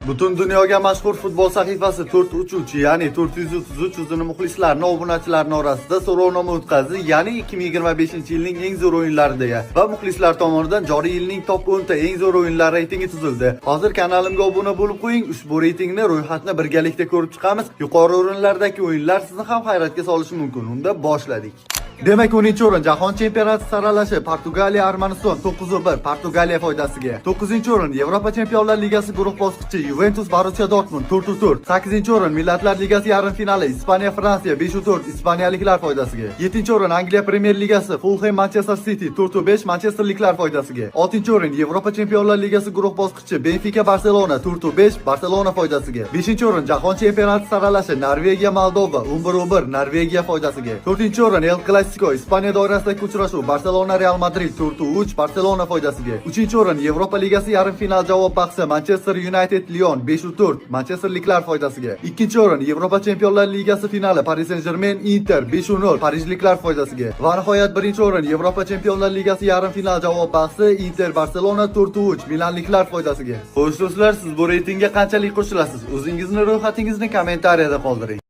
Butun dunyoga mashhur futbol sahifasi 433, ya'ni 433 o'zini muxlislarni, obunachilarni orasida so'rovnoma o'tkazdi, ya'ni 2025-yilning eng zo'r o'yinlari deya va muxlislar tomonidan joriy yilning top 10 ta eng zo'r o'yinlar reytingi tuzildi. Hozir kanalimga obuna bo'lib qo'ying, ushbu reytingni ro'yxatni birgalikda ko'rib chiqamiz. Yuqori o'rinlardagi o'yinlar sizni ham hayratga solishi mumkin. Unda boshladik. Demak, 10-o'rin Jahon chempionati saralashi Portugaliya Armaniston 9-1 Portugaliya foydasiga. 9-o'rin Yevropa Chempionlar Ligasi guruh bosqichi Juventus Borussia Dortmund 4-4. 8-o'rin Millatlar Ligasi yarim finali Ispaniya Fransiya 5-4 ispaniyaliklar foydasiga. 7-o'rin Angliya Premyer Ligasi Fulham Manchester City 4-5 manchesterliklar foydasiga. 6-o'rin Yevropa Chempionlar Ligasi guruh bosqichi Benfica Barselona 4-5 Barselona foydasiga. 5-o'rin Jahon chempionati saralashi Norvegiya Moldova 11-1 Norvegiya foydasiga. 4-o'rin El Clasico Ispaniya doirasidagi uchrashuv Barselona Real Madrid 4-3 Barselona foydasiga. 3-o'rin Yevropa Ligasi yarim final javob bahsi Manchester United Lyon 5-4 manchesterliklar foydasiga. 2-o'rin Yevropa Chempionlar Ligasi finali Paris Saint-Germain Inter 5-0 parijliklar foydasiga. Va nihoyat 1-o'rin Yevropa Chempionlar Ligasi yarim final javob bahsi Inter Barselona 4-3 milanliklar foydasiga. Xo'sh do'stlar, siz bu reytingga qanchalik qo'shilasiz? O'zingizni ro'yxatingizni kommentariyada qoldiring.